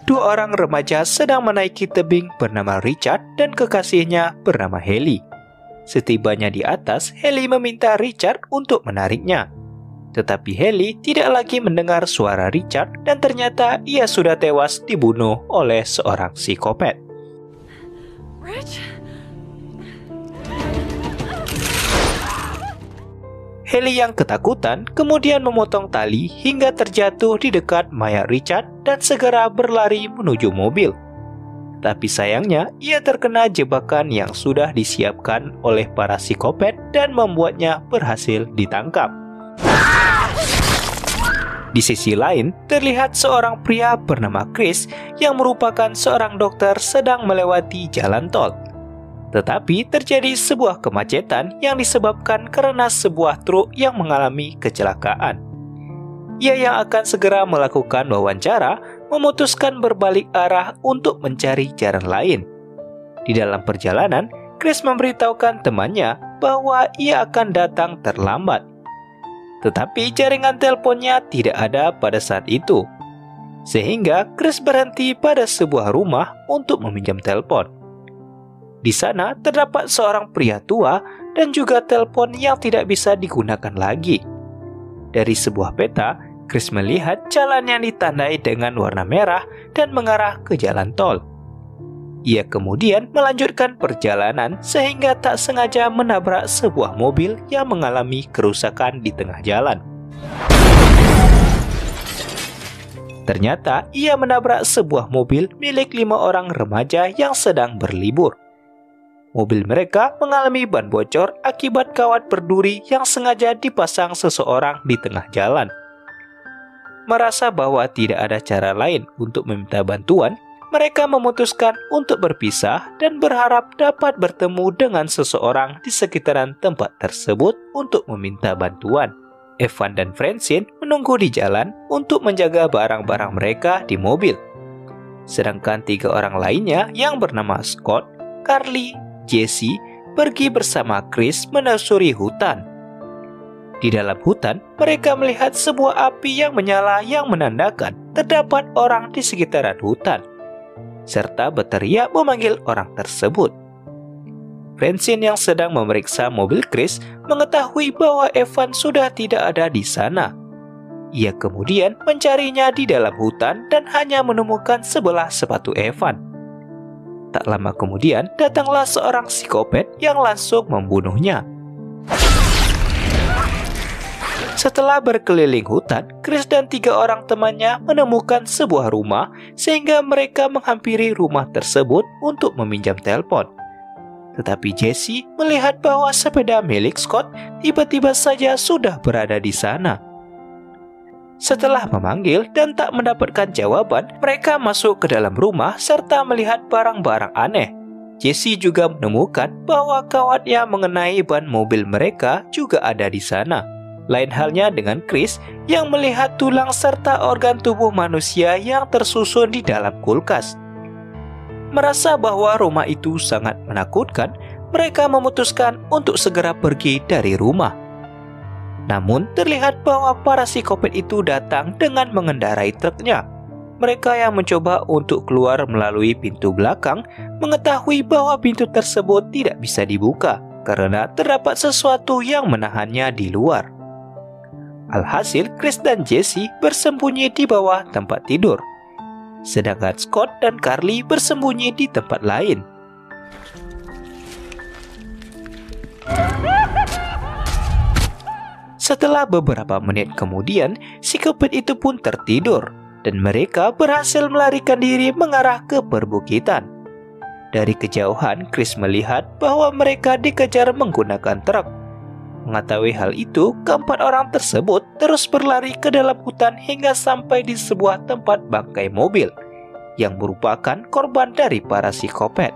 Dua orang remaja sedang menaiki tebing bernama Richard dan kekasihnya bernama Haley. Setibanya di atas, Haley meminta Richard untuk menariknya. Tetapi Haley tidak lagi mendengar suara Richard dan ternyata ia sudah tewas dibunuh oleh seorang psikopat. Haley yang ketakutan kemudian memotong tali hingga terjatuh di dekat mayat Richard dan segera berlari menuju mobil. Tapi sayangnya ia terkena jebakan yang sudah disiapkan oleh para psikopat dan membuatnya berhasil ditangkap. Di sisi lain, terlihat seorang pria bernama Chris yang merupakan seorang dokter sedang melewati jalan tol. Tetapi terjadi sebuah kemacetan yang disebabkan karena sebuah truk yang mengalami kecelakaan. Ia yang akan segera melakukan wawancara memutuskan berbalik arah untuk mencari jalan lain. Di dalam perjalanan, Chris memberitahukan temannya bahwa ia akan datang terlambat. Tetapi jaringan teleponnya tidak ada pada saat itu. Sehingga Chris berhenti pada sebuah rumah untuk meminjam telepon. Di sana terdapat seorang pria tua dan juga telepon yang tidak bisa digunakan lagi. Dari sebuah peta, Chris melihat jalan yang ditandai dengan warna merah dan mengarah ke jalan tol. Ia kemudian melanjutkan perjalanan sehingga tak sengaja menabrak sebuah mobil yang mengalami kerusakan di tengah jalan. Ternyata ia menabrak sebuah mobil milik 5 orang remaja yang sedang berlibur. Mobil mereka mengalami ban bocor akibat kawat berduri yang sengaja dipasang seseorang di tengah jalan. Merasa bahwa tidak ada cara lain untuk meminta bantuan, mereka memutuskan untuk berpisah dan berharap dapat bertemu dengan seseorang di sekitaran tempat tersebut untuk meminta bantuan. Evan dan Francine menunggu di jalan untuk menjaga barang-barang mereka di mobil. Sedangkan 3 orang lainnya yang bernama Scott, Carly, Jesse pergi bersama Chris menelusuri hutan. Di dalam hutan, mereka melihat sebuah api yang menyala yang menandakan terdapat orang di sekitaran hutan, serta berteriak memanggil orang tersebut. Francine yang sedang memeriksa mobil Chris mengetahui bahwa Evan sudah tidak ada di sana. Ia kemudian mencarinya di dalam hutan dan hanya menemukan sebelah sepatu Evan. Tak lama kemudian, datanglah seorang psikopat yang langsung membunuhnya. Setelah berkeliling hutan, Chris dan 3 orang temannya menemukan sebuah rumah sehingga mereka menghampiri rumah tersebut untuk meminjam telepon. Tetapi Jesse melihat bahwa sepeda milik Scott tiba-tiba saja sudah berada di sana. Setelah memanggil dan tak mendapatkan jawaban, mereka masuk ke dalam rumah serta melihat barang-barang aneh. Jesse juga menemukan bahwa kawat yang mengenai ban mobil mereka juga ada di sana. Lain halnya dengan Chris yang melihat tulang serta organ tubuh manusia yang tersusun di dalam kulkas. Merasa bahwa rumah itu sangat menakutkan, mereka memutuskan untuk segera pergi dari rumah. Namun terlihat bahwa para psikopat itu datang dengan mengendarai truknya. Mereka yang mencoba untuk keluar melalui pintu belakang mengetahui bahwa pintu tersebut tidak bisa dibuka karena terdapat sesuatu yang menahannya di luar. Alhasil Chris dan Jesse bersembunyi di bawah tempat tidur, sedangkan Scott dan Carly bersembunyi di tempat lain. Setelah beberapa menit kemudian, psikopat itu pun tertidur dan mereka berhasil melarikan diri mengarah ke perbukitan. Dari kejauhan, Chris melihat bahwa mereka dikejar menggunakan truk. Mengetahui hal itu, 4 orang tersebut terus berlari ke dalam hutan hingga sampai di sebuah tempat bangkai mobil yang merupakan korban dari para psikopat.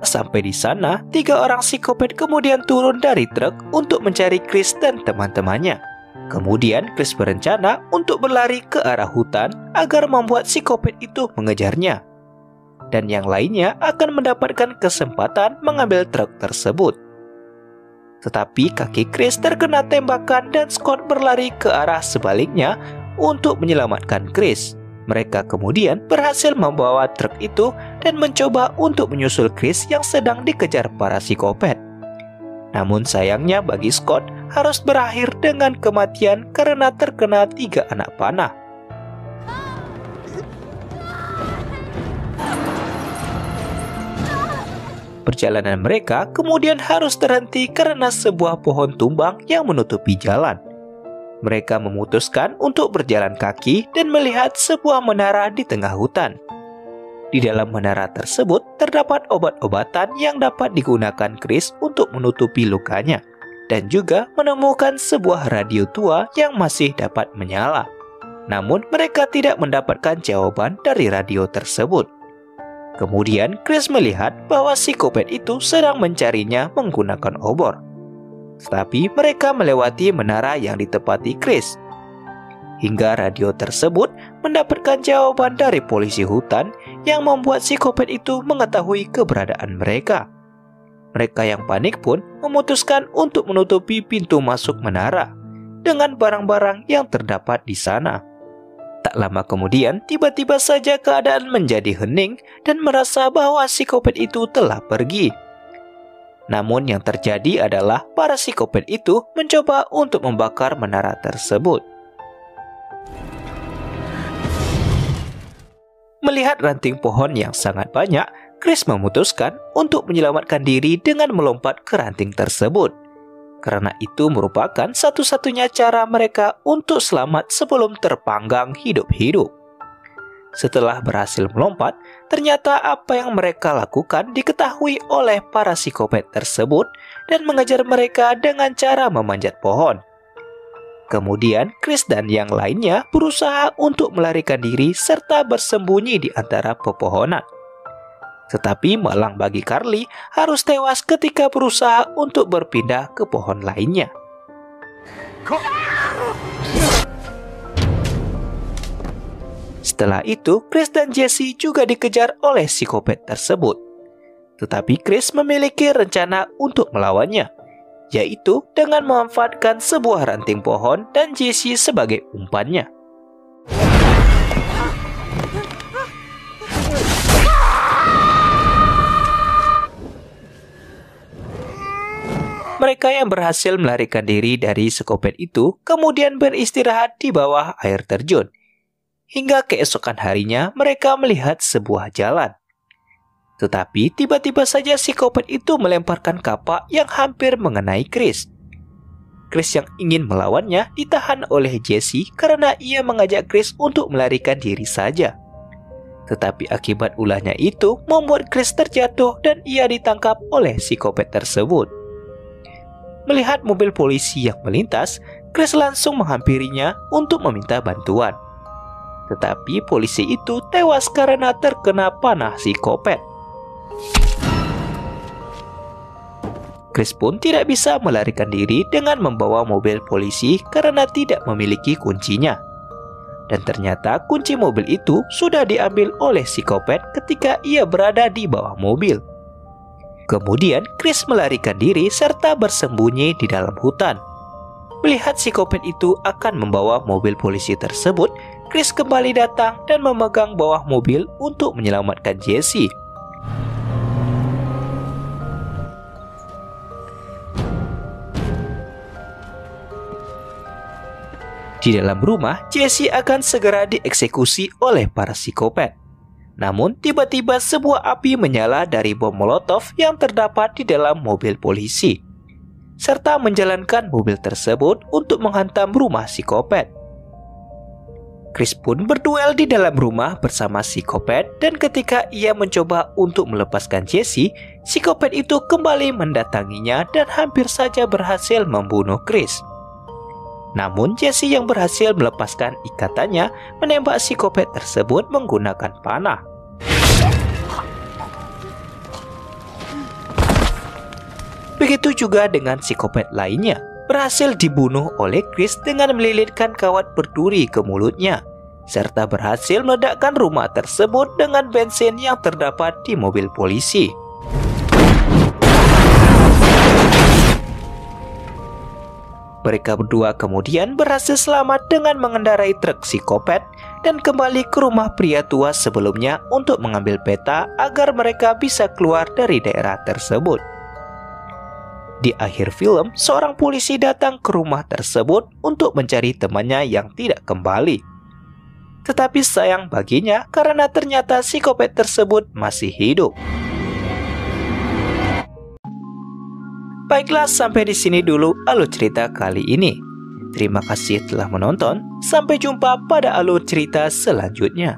Sampai di sana, 3 orang psikopat kemudian turun dari truk untuk mencari Chris dan teman-temannya. Kemudian Chris berencana untuk berlari ke arah hutan agar membuat psikopat itu mengejarnya. Dan yang lainnya akan mendapatkan kesempatan mengambil truk tersebut. Tetapi kaki Chris terkena tembakan dan Scott berlari ke arah sebaliknya untuk menyelamatkan Chris. Mereka kemudian berhasil membawa truk itu dan mencoba untuk menyusul Chris yang sedang dikejar para psikopat. Namun sayangnya bagi Scott harus berakhir dengan kematian karena terkena 3 anak panah. Perjalanan mereka kemudian harus terhenti karena sebuah pohon tumbang yang menutupi jalan. Mereka memutuskan untuk berjalan kaki dan melihat sebuah menara di tengah hutan. Di dalam menara tersebut terdapat obat-obatan yang dapat digunakan Chris untuk menutupi lukanya, dan juga menemukan sebuah radio tua yang masih dapat menyala. Namun mereka tidak mendapatkan jawaban dari radio tersebut. Kemudian Chris melihat bahwa psikopat itu sedang mencarinya menggunakan obor. Tetapi mereka melewati menara yang ditempati Chris. Hingga radio tersebut mendapatkan jawaban dari polisi hutan yang membuat psikopat itu mengetahui keberadaan mereka. Mereka yang panik pun memutuskan untuk menutupi pintu masuk menara dengan barang-barang yang terdapat di sana. Tak lama kemudian, tiba-tiba saja keadaan menjadi hening dan merasa bahwa psikopat itu telah pergi. Namun yang terjadi adalah para psikopat itu mencoba untuk membakar menara tersebut. Melihat ranting pohon yang sangat banyak, Chris memutuskan untuk menyelamatkan diri dengan melompat ke ranting tersebut. Karena itu merupakan satu-satunya cara mereka untuk selamat sebelum terpanggang hidup-hidup. Setelah berhasil melompat, ternyata apa yang mereka lakukan diketahui oleh para psikopat tersebut dan mengejar mereka dengan cara memanjat pohon. Kemudian Chris dan yang lainnya berusaha untuk melarikan diri serta bersembunyi di antara pepohonan. Tetapi malang bagi Carly harus tewas ketika berusaha untuk berpindah ke pohon lainnya. Setelah itu, Chris dan Jesse juga dikejar oleh psikopat tersebut. Tetapi Chris memiliki rencana untuk melawannya, yaitu dengan memanfaatkan sebuah ranting pohon dan Jesse sebagai umpannya. Mereka yang berhasil melarikan diri dari psikopat itu kemudian beristirahat di bawah air terjun. Hingga keesokan harinya mereka melihat sebuah jalan. Tetapi tiba-tiba saja psikopat itu melemparkan kapak yang hampir mengenai Chris. Chris yang ingin melawannya ditahan oleh Jesse karena ia mengajak Chris untuk melarikan diri saja. Tetapi akibat ulahnya itu membuat Chris terjatuh dan ia ditangkap oleh psikopat tersebut. Melihat mobil polisi yang melintas, Chris langsung menghampirinya untuk meminta bantuan. Tetapi polisi itu tewas karena terkena panah psikopat. Chris pun tidak bisa melarikan diri dengan membawa mobil polisi karena tidak memiliki kuncinya. Dan ternyata kunci mobil itu sudah diambil oleh psikopat ketika ia berada di bawah mobil. Kemudian Chris melarikan diri serta bersembunyi di dalam hutan. Melihat psikopat itu akan membawa mobil polisi tersebut, Chris kembali datang dan memegang bawah mobil untuk menyelamatkan Jesse. Di dalam rumah, Jesse akan segera dieksekusi oleh para psikopat. Namun, tiba-tiba sebuah api menyala dari bom molotov yang terdapat di dalam mobil polisi, serta menjalankan mobil tersebut untuk menghantam rumah psikopat. Chris pun berduel di dalam rumah bersama psikopat dan ketika ia mencoba untuk melepaskan Jesse, psikopat itu kembali mendatanginya dan hampir saja berhasil membunuh Chris. Namun Jesse yang berhasil melepaskan ikatannya menembak psikopat tersebut menggunakan panah. Begitu juga dengan psikopat lainnya. berhasil dibunuh oleh Chris dengan melilitkan kawat berduri ke mulutnya, serta berhasil meledakkan rumah tersebut dengan bensin yang terdapat di mobil polisi. Mereka berdua kemudian berhasil selamat dengan mengendarai truk psikopat dan kembali ke rumah pria tua sebelumnya untuk mengambil peta agar mereka bisa keluar dari daerah tersebut. Di akhir film, seorang polisi datang ke rumah tersebut untuk mencari temannya yang tidak kembali. Tetapi sayang baginya karena ternyata psikopat tersebut masih hidup. Baiklah, sampai di sini dulu alur cerita kali ini. Terima kasih telah menonton. Sampai jumpa pada alur cerita selanjutnya.